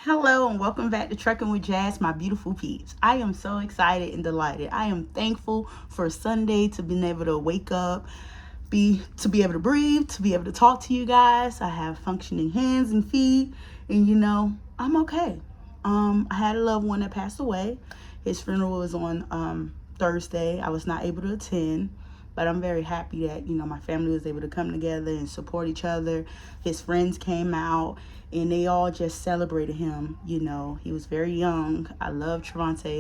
Hello and welcome back to Trucking with Jazz, my beautiful peeps. I am so excited and delighted. I am thankful for Sunday to be able to wake up, to be able to breathe, to be able to talk to you guys. I have functioning hands and feet, and I'm okay. I had a loved one that passed away. His funeral was on Thursday. I was not able to attend, but I'm very happy that my family was able to come together and support each other. His friends came out and they all just celebrated him. He was very young. I love Trevante.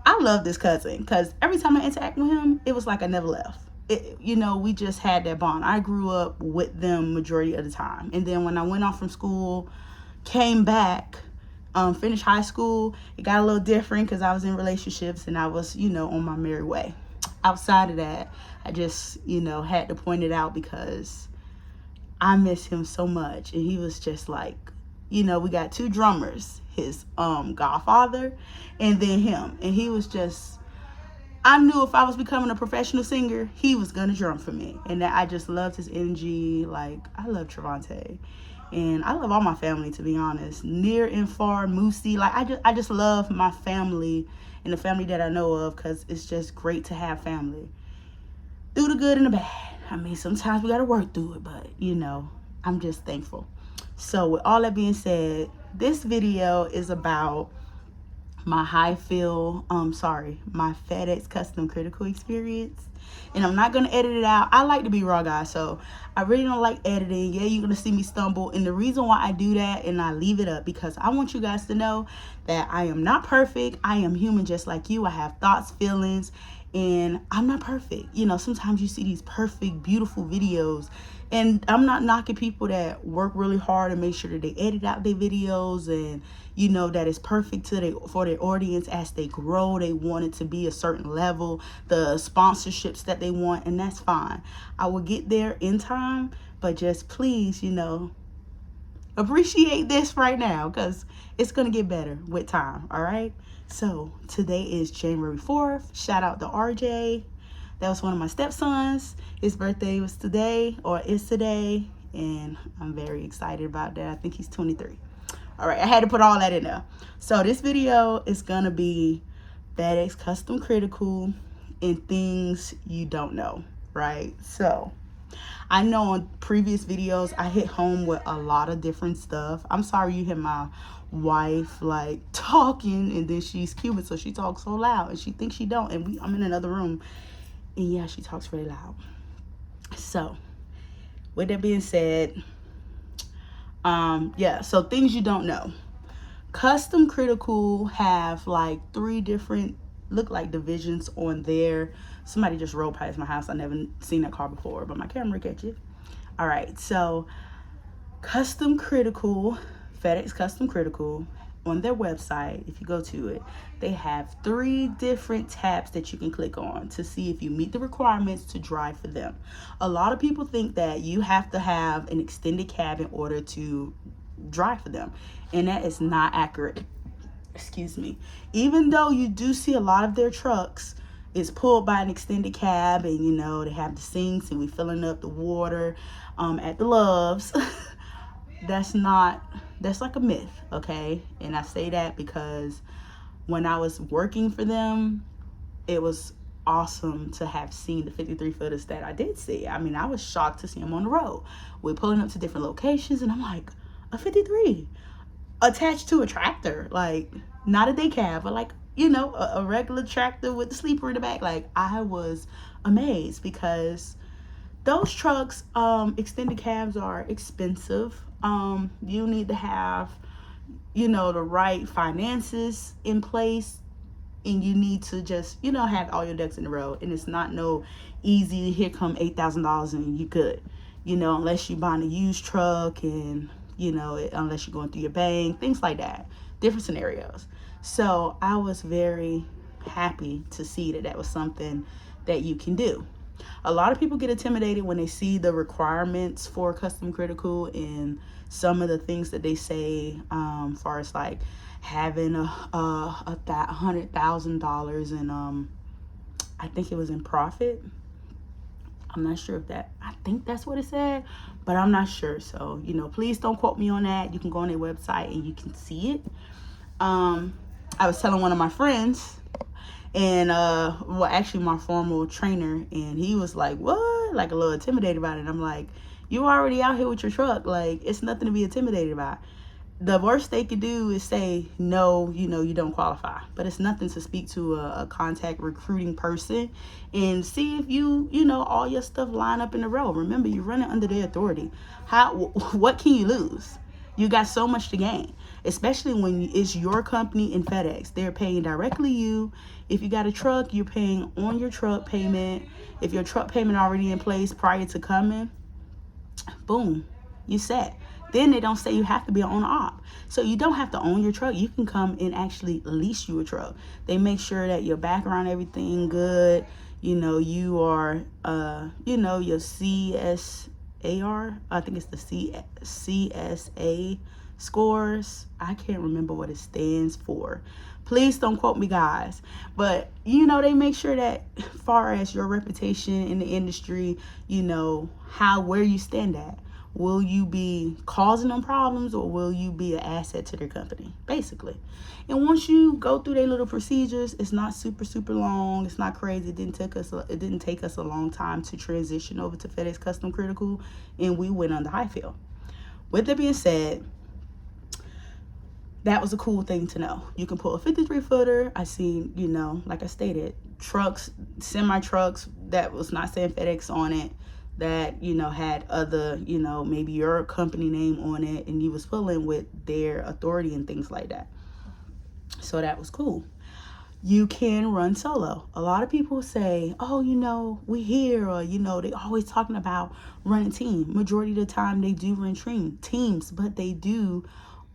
I love this cousin because every time I interact with him, it was like I never left. We just had that bond. I grew up with them majority of the time. And then when I went off from school, came back, finished high school, it got a little different because I was in relationships and I was, on my merry way. Outside of that, I just, had to point it out because I miss him so much. And he was just like, we got two drummers, his godfather and then him. And he was just, I knew if I was becoming a professional singer, he was going to drum for me. And that I just loved his energy. Like, I love Trevante. And I love all my family, to be honest. Near and far, Moosey. Like, I just love my family and the family that I know of because it's just great to have family. Through the good and the bad. I mean, sometimes we got to work through it, but, I'm just thankful. So, with all that being said, this video is about my my Fedex custom critical experience. And I'm not going to edit it out. I like to be raw, guys, so I really don't like editing. Yeah, you're going to see me stumble. And the reason why I do that and I leave it up because I want you guys to know that I am not perfect. I am human just like you. I have thoughts, feelings, and I'm not perfect. Sometimes you see these perfect, beautiful videos, and I'm not knocking people that work really hard and make sure that they edit out their videos and, that it's perfect for their audience as they grow. They want it to be a certain level, the sponsorships that they want, and that's fine. I will get there in time, but just please, appreciate this right now because it's going to get better with time, all right? So today is January 4th. Shout out to RJ. That was one of my stepsons. His birthday was today, or is today, and I'm very excited about that. I think he's 23. All right, I had to put all that in there. So this video is going to be Fedex Custom Critical and things you don't know, right? So I know on previous videos I hit home with a lot of different stuff. I'm sorry you hear my wife like talking, and then she's Cuban, so she talks so loud and she thinks she don't, and I'm in another room, and yeah, she talks really loud. So with that being said, so things you don't know. Custom Critical have like 3 different look like divisions on there. Somebody just rolled past my house. I never seen that car before, but my camera catch it. All right, so Custom Critical, Fedex Custom Critical, on their website, if you go to it, they have 3 different tabs that you can click on to see if you meet the requirements to drive for them. A lot of people think that you have to have an extended cab in order to drive for them, and that is not accurate. Excuse me. Even though you do see a lot of their trucks is pulled by an extended cab, and they have the sinks and we filling up the water at the Loves. That's like a myth, okay? And I say that because when I was working for them, it was awesome to have seen the 53 footers that I did see. I mean, I was shocked to see them on the road. We're pulling up to different locations, and I'm like, a 53 attached to a tractor, like not a day cab, but like a regular tractor with the sleeper in the back. Like, I was amazed because those trucks, extended cabs are expensive. You need to have the right finances in place, and you need to just have all your ducks in a row. And it's not no easy, here come $8,000 and you good, unless you buying a used truck, and unless you're going through your bank, things like that, different scenarios. So I was very happy to see that was something that you can do. A lot of people get intimidated when they see the requirements for Custom Critical and some of the things that they say, far as like having $100,000 and I think it was in profit. I'm not sure if I think that's what it said, but I'm not sure. So, please don't quote me on that. You can go on their website and you can see it. I was telling one of my friends, and actually my formal trainer, and he was like, what? Like a little intimidated about it. And I'm like, you already out here with your truck. Like, it's nothing to be intimidated about. The worst they could do is say, no, you don't qualify. But it's nothing to speak to a contact recruiting person and see if all your stuff line up in a row. Remember, you're running under their authority. What can you lose? You got so much to gain, especially when it's your company and FedEx. They're paying directly you. If you got a truck, you're paying on your truck payment. If your truck payment already in place prior to coming, boom, you set. Then they don't say you have to be an owner op. So you don't have to own your truck. You can come and actually lease you a truck. They make sure that your background, everything good. You are, your CSAR. I think it's the CSA scores. I can't remember what it stands for. Please don't quote me, guys. But, they make sure that far as your reputation in the industry, where you stand at. Will you be causing them problems, or will you be an asset to their company, basically? And once you go through their little procedures, it's not super, super long. It's not crazy. It didn't take us a long time to transition over to FedEx Custom Critical, and we went under Highfield. With that being said, that was a cool thing to know. You can pull a 53-footer. I seen, like I stated, trucks, semi-trucks that was not saying FedEx on it, that, had other, maybe your company name on it, and you was pulling with their authority and things like that. So that was cool. You can run solo. A lot of people say, oh, we here, or, they always talking about running team. Majority of the time they do run teams, but they do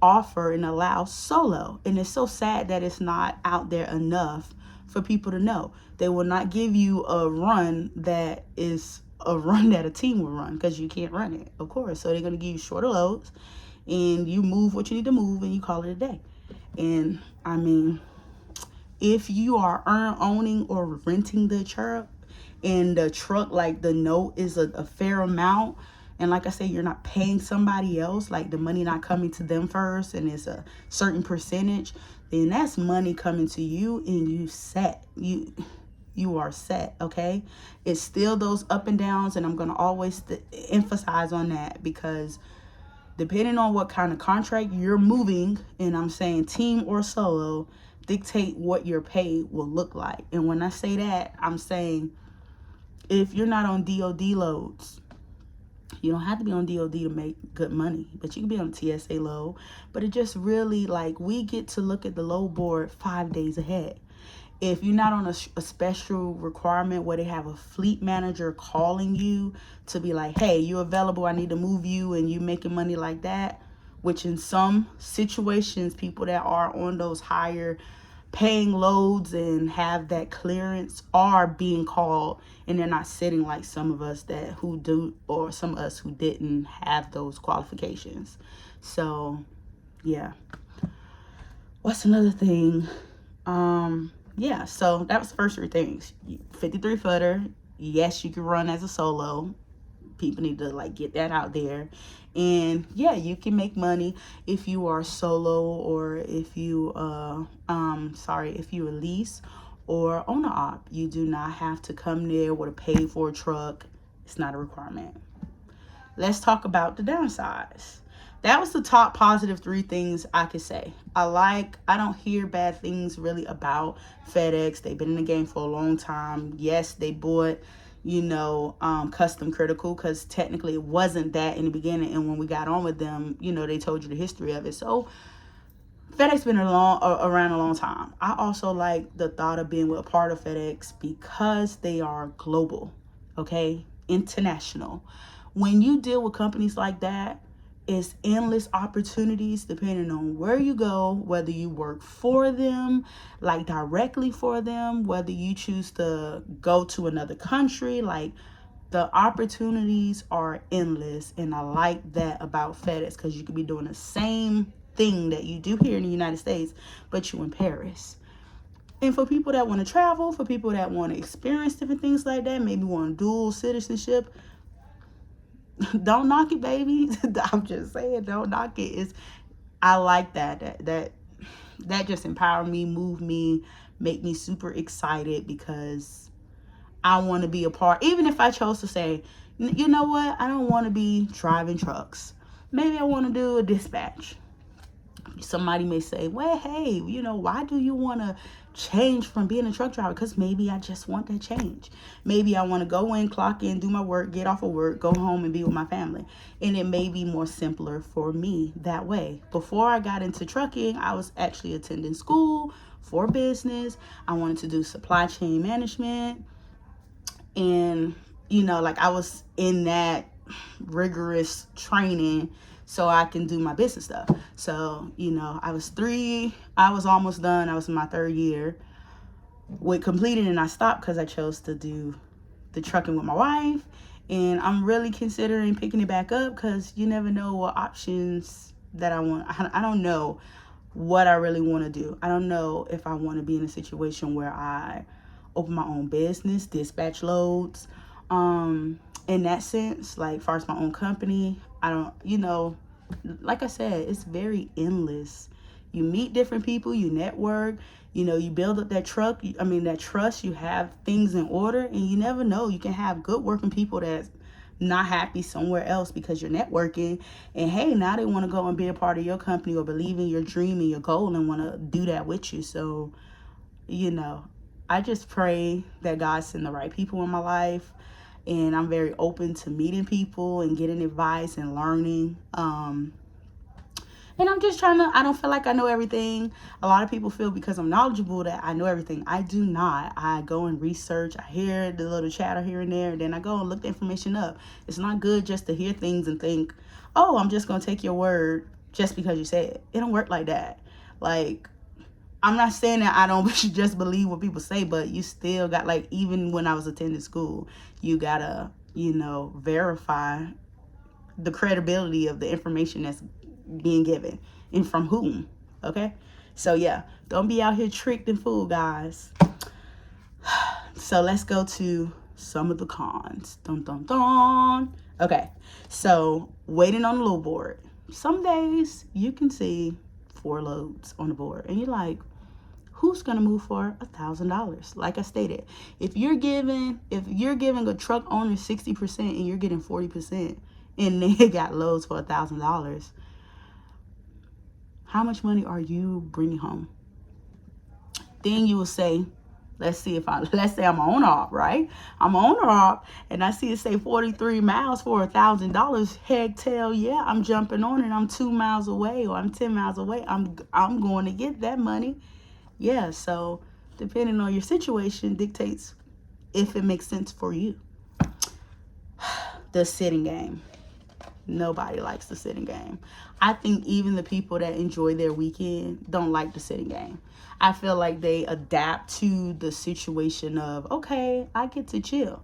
offer and allow solo. And it's so sad that it's not out there enough for people to know. They will not give you a run that is a run that a team will run, because you can't run it, of course. So they're going to give you shorter loads, and you move what you need to move, and you call it a day. And I mean, if you are owning or renting the truck, and the truck, like the note is a fair amount, and like I say, you're not paying somebody else, like the money not coming to them first, and it's a certain percentage, then that's money coming to you, and you are set, okay? It's still those up and downs, and I'm going to always emphasize on that, because depending on what kind of contract you're moving, and I'm saying team or solo, dictate what your pay will look like. And when I say that, I'm saying if you're not on DOD loads, you don't have to be on DOD to make good money, but you can be on TSA load. But it just really, like, we get to look at the load board 5 days ahead. If you're not on a special requirement where they have a fleet manager calling you to be like, hey, you available, I need to move you, and you making money like that, which in some situations, people that are on those higher paying loads and have that clearance are being called, and they're not sitting like some of us who do, or some of us who didn't have those qualifications. So, yeah. What's another thing? Yeah, so that was the first 3 things. 53-footer, yes, you can run as a solo. People need to, like, get that out there. And yeah, you can make money if you are solo, or if you if you lease or owner op. You do not have to come there with a paid for truck. It's not a requirement. Let's talk about the downsides. That was the top positive 3 things I could say. I don't hear bad things really about FedEx. They've been in the game for a long time. Yes, they bought, Custom Critical, because technically it wasn't that in the beginning. And when we got on with them, they told you the history of it. So FedEx been around a long time. I also like the thought of being with a part of FedEx because they are global, okay? International. When you deal with companies like that, it's endless opportunities depending on where you go, whether you work for them, like directly for them, whether you choose to go to another country, like the opportunities are endless. And I like that about FedEx, because you could be doing the same thing that you do here in the United States, but you in Paris. And for people that want to travel, for people that want to experience different things like that, maybe want dual citizenship, don't knock it, baby. I'm just saying, don't knock it. I like that just empower me, move me, make me super excited, because I want to be a part. Even if I chose to say, you know what, I don't want to be driving trucks. Maybe I want to do a dispatch. Somebody may say, well, hey, you know, why do you want to change from being a truck driver? Because maybe I just want that change. Maybe I want to go in, clock in, do my work, get off of work, go home and be with my family. And it may be more simpler for me that way. Before I got into trucking, I was actually attending school for business. I wanted to do supply chain management. And, you know, like I was in that rigorous training so I can do my business stuff. So, you know, I was almost done. I was in my 3rd year with completing, and I stopped because I chose to do the trucking with my wife. And I'm really considering picking it back up, because you never know what options that I want. I don't know what I really want to do. I don't know if I want to be in a situation where I open my own business, dispatch loads. In that sense, like, far as my own company, I don't, you know, like I said, it's very endless. You meet different people, you network, you know, you build up that trust, you have things in order, and you never know. You can have good working people that's not happy somewhere else because you're networking, and hey, now they want to go and be a part of your company or believe in your dream and your goal and want to do that with you. So, you know, I just pray that God send the right people in my life. And I'm very open to meeting people and getting advice and learning. And I'm just I don't feel like I know everything. A lot of people feel because I'm knowledgeable that I know everything. I do not. I go and research. I hear the little chatter here and there. And then I go and look the information up. It's not good just to hear things and think, oh, I'm just going to take your word just because you say it. It don't work like that. Like, I'm not saying that I don't just believe what people say, but you still got, like, even when I was attending school, you gotta, you know, verify the credibility of the information that's being given and from whom. Okay, so yeah, don't be out here tricked and fooled, guys. So let's go to some of the cons. Dun dun dun. Okay, so waiting on the load board. Some days you can see 4 loads on the board, and you're like, who's gonna move for $1,000? Like I stated, if you're giving a truck owner 60% and you're getting 40%, and they got loads for $1,000, how much money are you bringing home? Then you will say, let's say I'm an owner op, right? I'm an owner op, and I see it say 43 miles for $1,000. Heck, tell yeah, I'm jumping on it. I'm 2 miles away, or I'm 10 miles away. I'm going to get that money. Yeah, so depending on your situation dictates if it makes sense for you. The sitting game. Nobody likes the sitting game. I think even the people that enjoy their weekend don't like the sitting game. I feel like they adapt to the situation of, okay, I get to chill.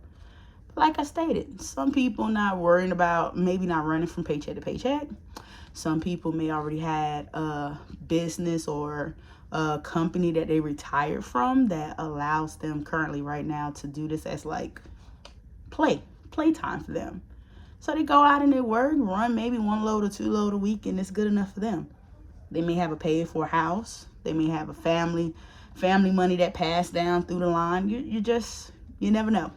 Like I stated, some people not worrying about, maybe not running from paycheck to paycheck. Some people may already had a business or a company that they retired from that allows them currently right now to do this as like playtime for them. So they go out and they work, run maybe 1 load or 2 load a week, and it's good enough for them. They may have a paid for house. They may have a family money that passed down through the line. You never know.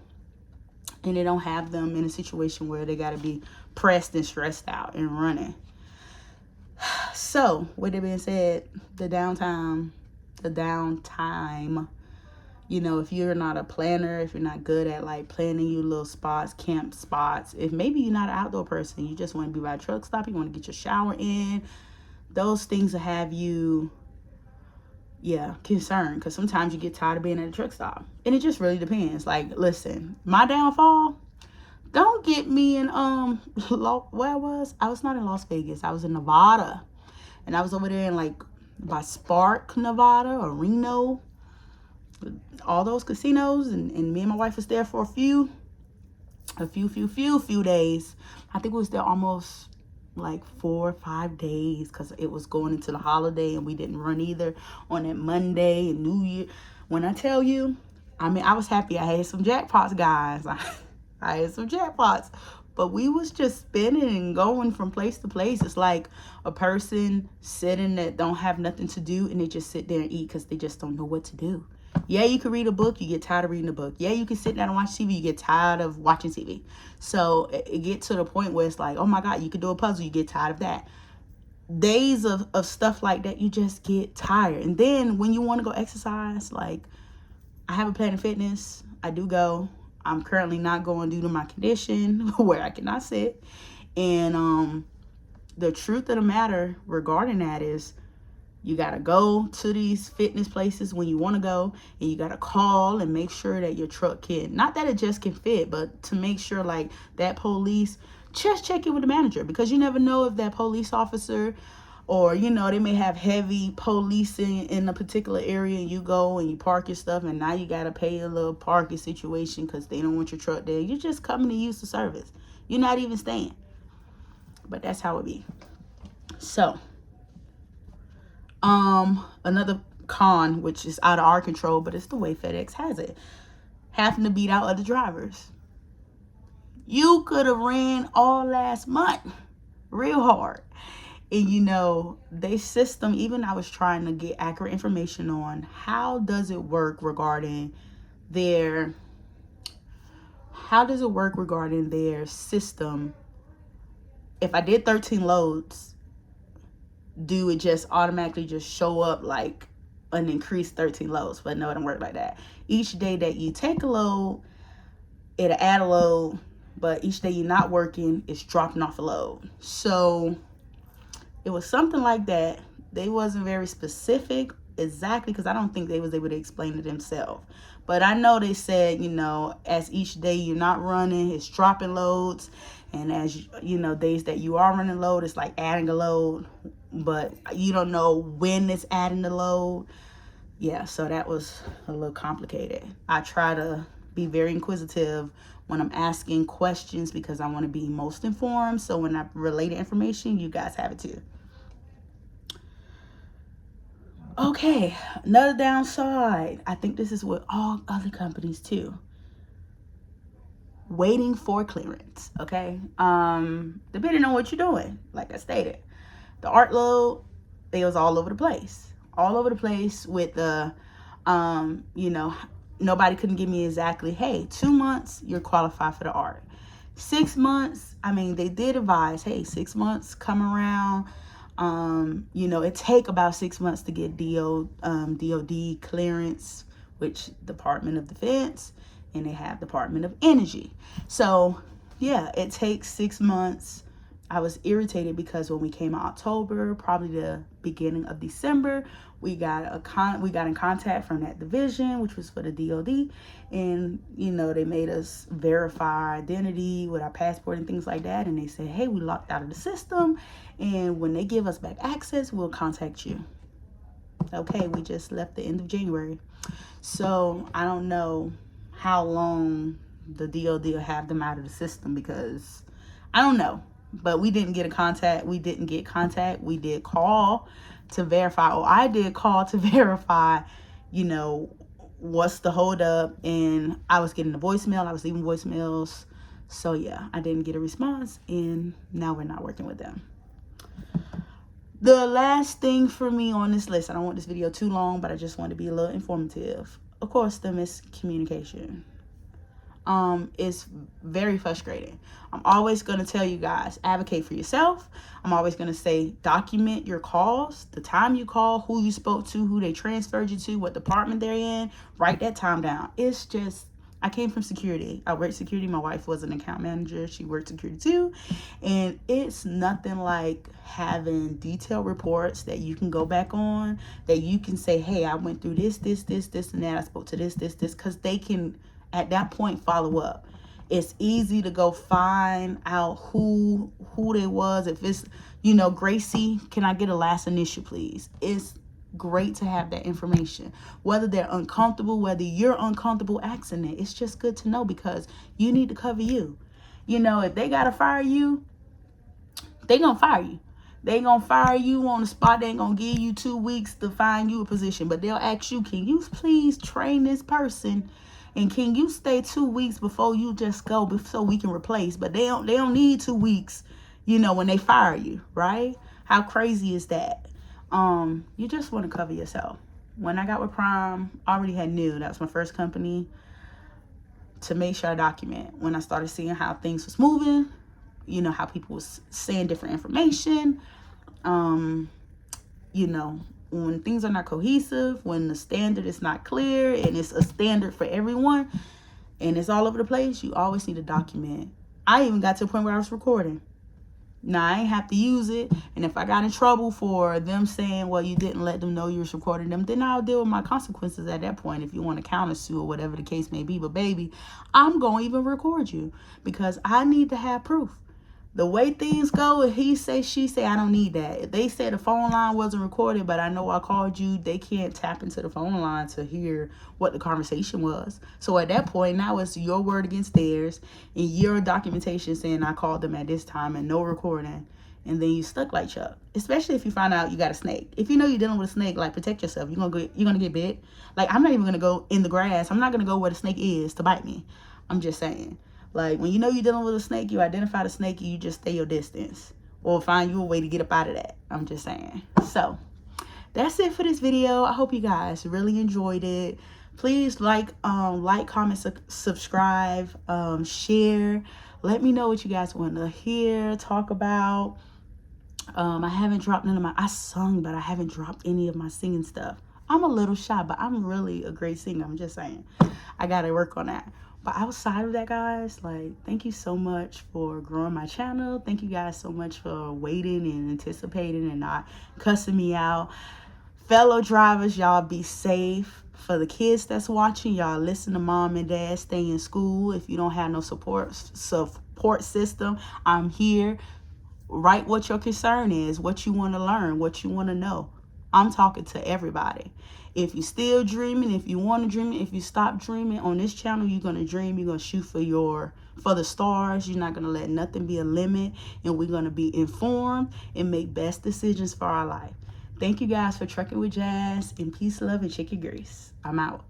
And they don't have them in a situation where they got to be pressed and stressed out and running. So, with it being said, the downtime, you know, if you're not a planner, if you're not good at like planning your little spots, camp spots, if maybe you're not an outdoor person, you just want to be by a truck stop, you want to get your shower in, those things will have you, concerned, because sometimes you get tired of being at a truck stop. And it just really depends. Like, listen, my downfall, don't get me in, where I was not in Las Vegas. I was in Nevada. And I was over there in like by Spark, Nevada, or Reno, all those casinos. And me and my wife was there for a few days. I think we was there almost like 4 or 5 days, because it was going into the holiday and we didn't run either on that Monday and New Year. When I tell you, I mean, I was happy I had some jackpots, guys. I had some jackpots. But we was just spinning and going from place to place. It's like a person sitting that don't have nothing to do, and they just sit there and eat because they just don't know what to do. Yeah, you can read a book, you get tired of reading a book. Yeah, you can sit down and watch TV, you get tired of watching TV. So it gets to the point where it's like, oh my God, you could do a puzzle, you get tired of that. Days of stuff like that, you just get tired. And then when you want to go exercise, like, I have a Planet Fitness, I do go. I'm currently not going due to my condition where I cannot sit. And the truth of the matter regarding that is, you got to go to these fitness places when you want to go, and you got to call and make sure that your truck can, not that it just can fit, but to make sure like that police, just check in with the manager, because you never know if that police officer, or, you know, they may have heavy policing in a particular area, and you go and you park your stuff, and now you got to pay a little parking situation because they don't want your truck there. You're just coming to use the service. You're not even staying. But that's how it be. So, another con, which is out of our control, but it's the way FedEx has it, having to beat out other drivers. You could have ran all last month real hard. And, you know, they system, even I was trying to get accurate information on how does it work regarding their system. If I did 13 loads, do it just automatically just show up like an increased 13 loads? But no, it don't work like that. Each day that you take a load, it'll add a load, but each day you're not working, it's dropping off a load. So it was something like that. They wasn't very specific exactly, because I don't think they was able to explain it themselves. But I know they said, you know, as each day you're not running, it's dropping loads. And as, you know, days that you are running load, it's like adding a load. But you don't know when it's adding the load. Yeah, so that was a little complicated. I try to be very inquisitive when I'm asking questions, because I want to be most informed. So when I relate information, you guys have it too. Okay, another downside. I think this is with all other companies too. Waiting for clearance, okay? Depending on what you're doing, like I stated. The art load, it was all over the place. All over the place with the, you know, nobody couldn't give me exactly, hey, 2 months, you're qualified for the art. 6 months, I mean, they did advise, hey, 6 months come around. You know, it take about 6 months to get DOD clearance, which Department of Defense, and they have Department of Energy. So yeah, it takes 6 months. I was irritated because when we came out October, probably the beginning of December, we got in contact from that division, which was for the DOD, and, you know, they made us verify our identity with our passport and things like that, and they said, hey, we locked out of the system, and when they give us back access, we'll contact you. Okay, we just left the end of January, so I don't know how long the DOD will have them out of the system, because I don't know. But we didn't get contact. We did call to verify, or I did call to verify, you know, what's the holdup. And I was getting the voicemail. I was leaving voicemails. So yeah, I didn't get a response, and now we're not working with them. The last thing for me on this list, I don't want this video too long, but I just want to be a little informative. Of course, the miscommunication. It's very frustrating. I'm always going to tell you guys, advocate for yourself. I'm always going to say, document your calls, the time you call, who you spoke to, who they transferred you to, what department they're in. Write that time down. It's just, I came from security. I worked security. My wife was an account manager. She worked security too. And it's nothing like having detailed reports that you can go back on, that you can say, hey, I went through this, and that. I spoke to this, because they can, at that point, follow up. It's easy to go find out who they was. If it's, you know, Gracie, can I get a last initial, please? It's great to have that information. Whether they're uncomfortable, whether you're uncomfortable asking it, it's just good to know, because you need to cover you. You know, if they gotta fire you, they gonna fire you. They gonna fire you on the spot. They ain't gonna give you 2 weeks to find you a position, but they'll ask you, can you please train this person, and can you stay 2 weeks before you just go, so we can replace? But they don't need 2 weeks, you know, when they fire you, right? How crazy is that? You just want to cover yourself. When I got with Prime, I already knew that was my first company, to make sure I document. When I started seeing how things was moving, you know, how people was saying different information, you know, when things are not cohesive, when the standard is not clear and it's a standard for everyone and it's all over the place, you always need to document. I even got to a point where I was recording. Now, I ain't have to use it, and if I got in trouble for them saying, well, you didn't let them know you was recording them, then I'll deal with my consequences at that point if you want to countersue or whatever the case may be. But baby, I'm going to even record you because I need to have proof. The way things go, if he say, she say, I don't need that. If they say the phone line wasn't recorded, but I know I called you, they can't tap into the phone line to hear what the conversation was. So at that point, now it's your word against theirs and your documentation saying I called them at this time and no recording. And then you stuck like Chuck. Especially if you find out you got a snake. If you know you're dealing with a snake, like, protect yourself. You're gonna get bit. Like, I'm not even gonna go in the grass. I'm not gonna go where the snake is to bite me. I'm just saying. Like, when you know you're dealing with a snake, you identify the snake, and you just stay your distance. Or find you a way to get up out of that. I'm just saying. So, that's it for this video. I hope you guys really enjoyed it. Please like, comment, subscribe, share. Let me know what you guys want to hear, talk about. I haven't dropped none of I sung, but I haven't dropped any of my singing stuff. I'm a little shy, but I'm really a great singer. I'm just saying. I got to work on that. But outside of that, guys, like, thank you so much for growing my channel. Thank you guys so much for waiting and anticipating and not cussing me out. Fellow drivers, y'all be safe. For the kids that's watching, y'all listen to mom and dad. Stay in school. If you don't have no support system, I'm here. Write what your concern is, what you want to learn, what you want to know. I'm talking to everybody. If you're still dreaming, if you want to dream, if you stop dreaming, on this channel, you're going to dream. You're going to shoot for the stars. You're not going to let nothing be a limit. And we're going to be informed and make best decisions for our life. Thank you guys for trekking with Jazz. And peace, love, and chicken grease. I'm out.